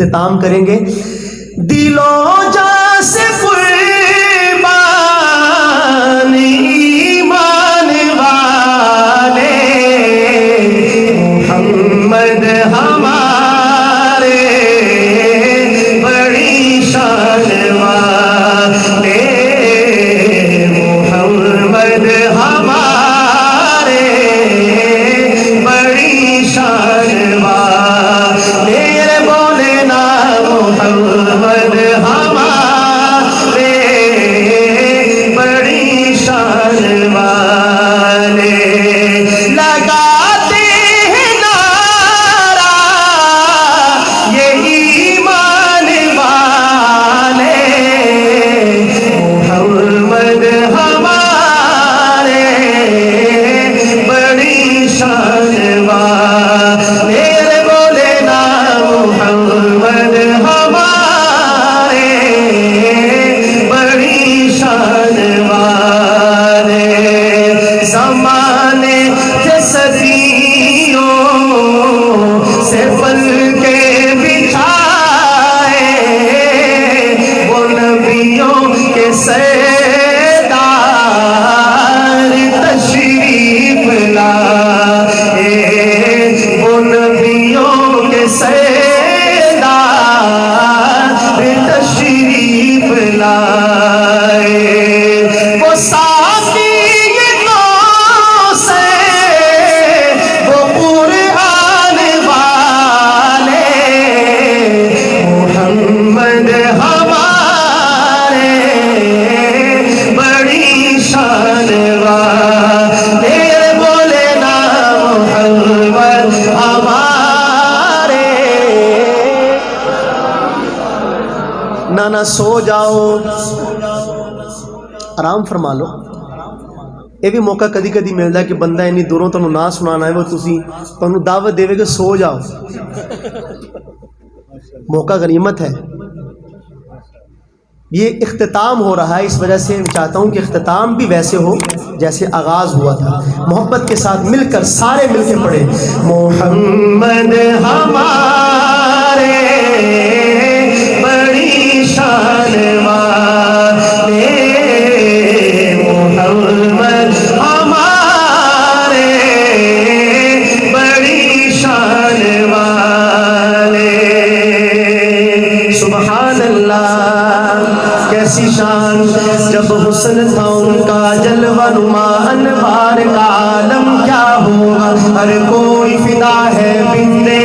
اختتام کریں گے. دلوں جاں سے قربان ایمان والے محمد ہمارے بڑی شان والے محمد ہمارے بڑی شان والے بولے نا محمد ہمارے بڑی شان والے لگاتے ہیں نعرہ یہ ایمان والے محمد ہمارے بڑی شان والے بولے نا محمد ہمارے بڑی شان والے زمانے کے صدیوں سے پل کے بچھائے وہ نبیوں کے سردار تشریف لائے وہ نبیوں کے سردار تشریف لائے وہ ساقی سے وہ قرآن والے محمد ہمارے بڑی شان والے بولے نا محمد ہمارے. نانا سو جاؤ آرام فرما لو. یہ بھی موقع کدی کدی ملتا ہے کہ بندہ انی دوروں تمہیں نہ سنانا ہے وہ تمہیں دعوت دے کہ سو جاؤ. موقع غنیمت ہے. یہ اختتام ہو رہا ہے، اس وجہ سے میں چاہتا ہوں کہ اختتام بھی ویسے ہو جیسے آغاز ہوا تھا. محبت کے ساتھ مل کر سارے مل کے پڑھیں محمد ہمارے بڑی شان والے محمد ہمارے بڑی شان والے. سبحان اللہ، کیسی شان جب حسن تھا ان کا جلوہ نما انوار کا عالم کیا ہوگا ہر کوئی فدا ہے بندے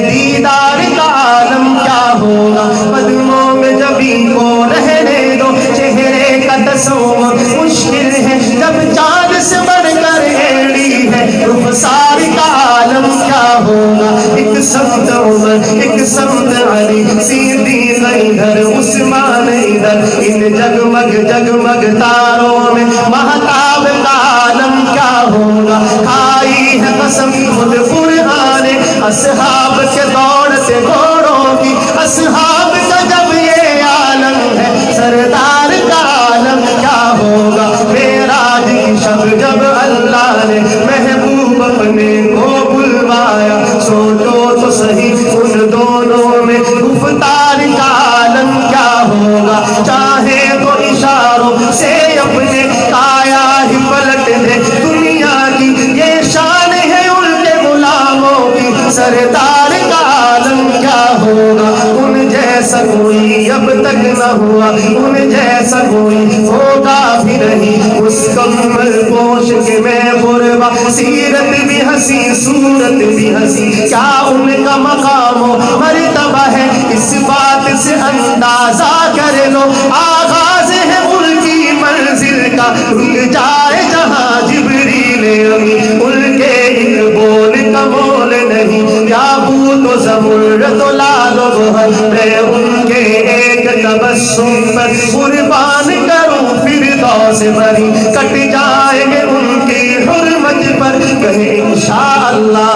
دیدار کا عالم کیا ہوگا. قدموں میں جبھی کو رہنے دو چہرے کا تصور مشکل ہے جب چاند سے بڑھ کر ایڑی ہے رخسار کا عالم کیا ہوگا. ایک سمت عمر ایک سمت علی صدیق ادھر عثمان ادھر ان جگمگ جگمگ تاروں میں مہتاب کا عالم کیا ہوگا. کھائی ہے قسم خود قرآن اصحاب کے دوڑتے گھوڑوں کی اصحاب کا جب یہ عالم ہے سردار کا عالم کیا ہوگا. معراج کی شب جب اللہ نے محبوب اپنے کو بلوایا سوچو تو صحیح ان دونوں میں گفتار کا عالم کیا ہوگا. چاہے تو اشاروں سے اپنے کایا ہی پلٹ دے دنیا کی یہ شان ہے ان کے غلاموں کی سردار کا عالم کیا ہوگا. ان جیسا کوئی اب تک نہ ہوا ان جیسا کوئی ہوگا بھی نہیں. اس کمل پوش کے میں غربا سیرت بھی ہنسی صورت بھی ہنسی کیا ان کا مقام و مرتبہ ہے اس بات سے اندازہ کر لو. آغاز ہے ان کی منزل کا رک جائے جہاں جبریل امی ان کے ایک بول کا مول نہیں. یاقوت و زمرد و لال و گوہر میں ان کے ایک تبسم پر قربان کروں فردوس بری کٹ جائیں گے ان کی حرمت پر کہیں انشاءاللہ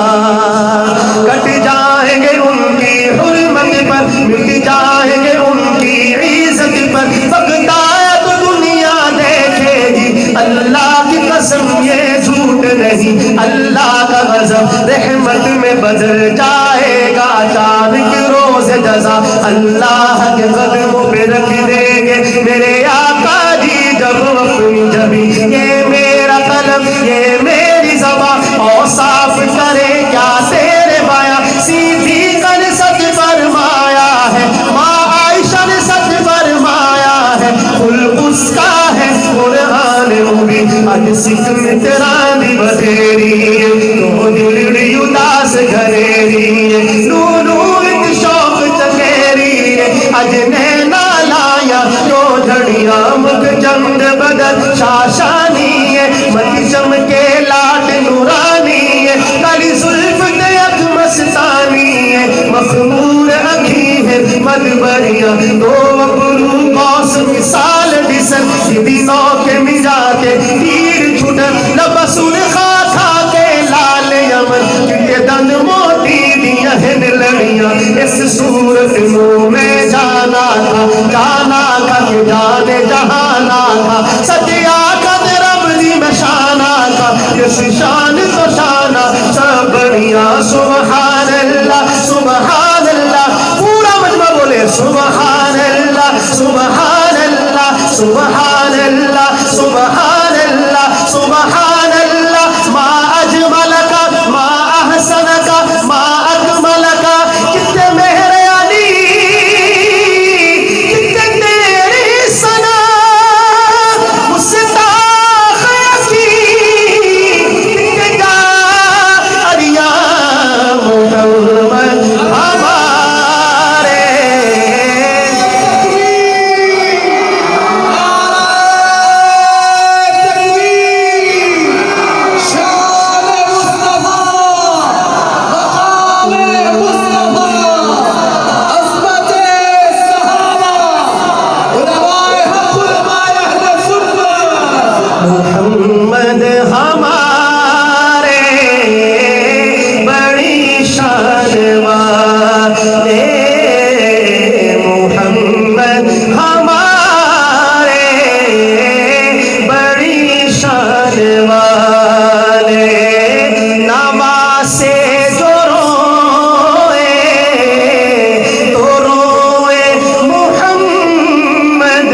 کٹ جائیں گے ان کی حرمت پر مٹ جائیں گے ان کی عزت پر. بغداد تو دنیا دیکھے گی اللہ کی قسم یہ جھوٹ نہیں. اللہ کا غضب رحمت میں بدل جائے گا اچانک روز جزا اللہ کے قدموں پہ رکھ دیں گے میرے آقا جی جب اپنی جبی. یہ میرا قلم یہ میری زبان اوصاف کرے کیا تیرے بایا. سیدھی کر سچ فرمایا ہے ماں عائشہ نے سچ فرمایا ہے خلق اس کا ہے قرآن مبین. اج سکھ متران دی بدھیری تو جڑی اداس گھریری نو نو ایک شوق چکیری اج نینا لایا جو جھڑیاں مکھ چند بدل شاشانی ہے مت چمکے لاٹ نورانی ہے کالی زلف تے اک مستانی ہے مخمور اکھی ہے مدبریاں دو ابرو قوس مثال ڈسن سیدھی نوک مجاتے تیر چھٹن لبسن خا کھا کے لال یمن چٹے دن موتی دیاں ہن لڑیاں اس صورت منہ میں جانا تھا کہ جانے جہانا تھا سجیا قد رب دی مشانہ تھا اس شان تو شانہ سب بڑیاں. سبحان اللہ سبحان اللہ پورا مجمع بولے سبحان اللہ سبحان اللہ سبحان اللہ سبحان اللہ سبحان اللہ. ما اجملک ما احسنک ما اکملک کتنے مہر علی کتنے تیری ثنا مستاخ یقین کتنے جا اریا محمد ہمارے. محمد ہمارے بڑی شان والے محمد ہمارے بڑی شان والے. نماز سے جو روئے تو روئے محمد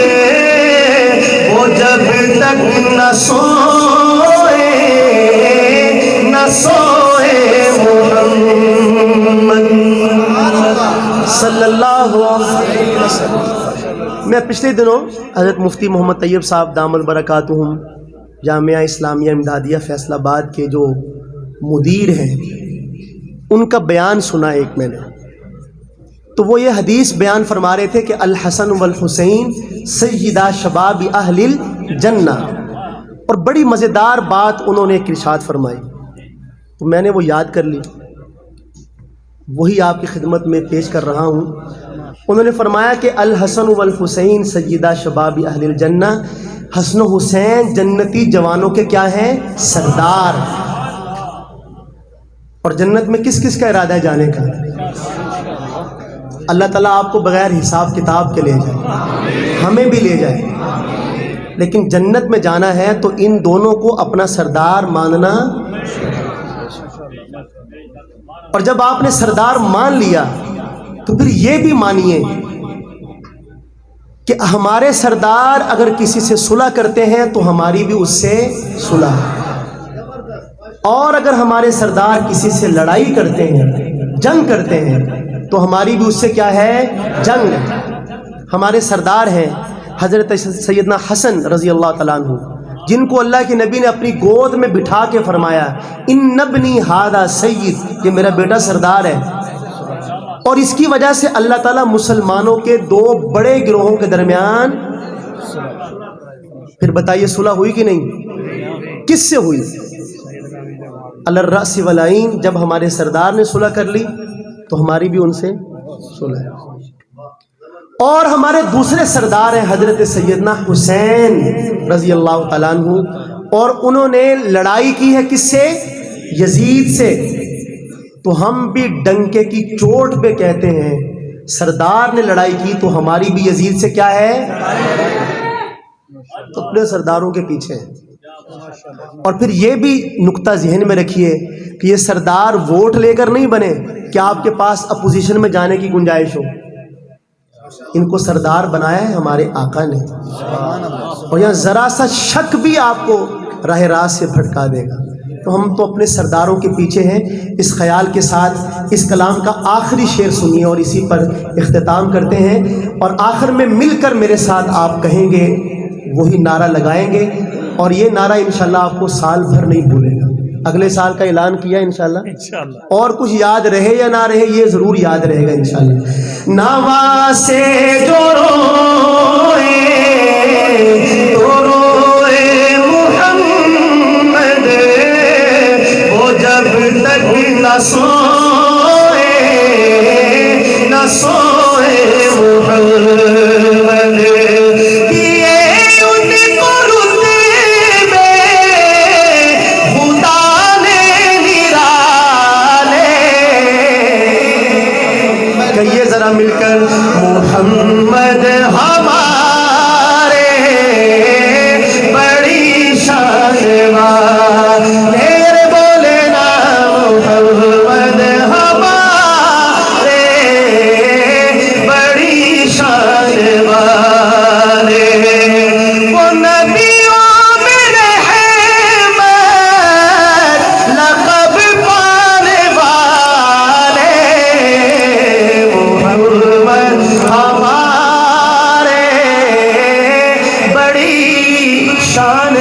وہ جب تک نہ سوئے محمد صلی اللہ علیہ وسلم. میں پچھلے دنوں حضرت مفتی محمد طیب صاحب دامت برکاتہم جامعہ اسلامیہ امدادیہ فیصل آباد کے جو مدیر ہیں ان کا بیان سنا ایک میں نے. تو وہ یہ حدیث بیان فرما رہے تھے کہ الحسن والحسین سیدہ شباب اہل الجنہ، اور بڑی مزیدار بات انہوں نے ایک ارشاد فرمائی تو میں نے وہ یاد کر لی، وہی آپ کی خدمت میں پیش کر رہا ہوں. انہوں نے فرمایا کہ الحسن والحسین سیدہ شباب اہل الجنہ، حسن و حسین جنتی جوانوں کے کیا ہیں؟ سردار. اور جنت میں کس کس کا ارادہ ہے جانے کا؟ اللہ تعالیٰ آپ کو بغیر حساب کتاب کے لے جائے، ہمیں بھی لے جائے. لیکن جنت میں جانا ہے تو ان دونوں کو اپنا سردار ماننا. اور جب آپ نے سردار مان لیا تو پھر یہ بھی مانیے کہ ہمارے سردار اگر کسی سے صلح کرتے ہیں تو ہماری بھی اس سے صلح ہے، اور اگر ہمارے سردار کسی سے لڑائی کرتے ہیں، جنگ کرتے ہیں، تو ہماری بھی اس سے کیا ہے؟ جنگ. ہمارے سردار ہیں حضرت سیدنا حسن رضی اللہ تعالیٰ عنہ، جن کو اللہ کے نبی نے اپنی گود میں بٹھا کے فرمایا ان ابنی ھذا سید، یہ میرا بیٹا سردار ہے. اور اس کی وجہ سے اللہ تعالیٰ مسلمانوں کے دو بڑے گروہوں کے درمیان، پھر بتائیے صلح ہوئی کہ نہیں؟ کس سے ہوئی؟ علی الرأس والعین. جب ہمارے سردار نے صلح کر لی تو ہماری بھی ان سے صلح ہے. اور ہمارے دوسرے سردار ہیں حضرت سیدنا حسین رضی اللہ تعالیٰ عنہ، اور انہوں نے لڑائی کی ہے کس سے؟ یزید سے. تو ہم بھی ڈنکے کی چوٹ پہ کہتے ہیں سردار نے لڑائی کی تو ہماری بھی یزید سے کیا ہے؟ تو اپنے سرداروں کے پیچھے. اور پھر یہ بھی نقطہ ذہن میں رکھیے کہ یہ سردار ووٹ لے کر نہیں بنے کہ آپ کے پاس اپوزیشن میں جانے کی گنجائش ہو. ان کو سردار بنایا ہے ہمارے آقا نے، اور یہاں ذرا سا شک بھی آپ کو راہ راست سے بھٹکا دے گا۔ تو ہم تو اپنے سرداروں کے پیچھے ہیں۔ اس خیال کے ساتھ اس کلام کا آخری شعر سنیے اور اسی پر اختتام کرتے ہیں، اور آخر میں مل کر میرے ساتھ آپ کہیں گے، وہی نعرہ لگائیں گے، اور یہ نعرہ انشاءاللہ آپ کو سال بھر نہیں بھولے گا۔ اگلے سال کا اعلان کیا انشاءاللہ، اور کچھ یاد رہے یا نہ رہے یہ ضرور یاد رہے گا انشاءاللہ۔ نوا سے جو روئے تو روئے محمد، وہ جب تک نہ سوئے نہ سوئے محمد، کہیے ذرا مل کر، محمد ہمارے بڑی شان والے، بولے نا محمد ہمارے بڑی شان والے، وہ نبیوں میں رحمت لقب پانے والے، ہمارے بڑی شان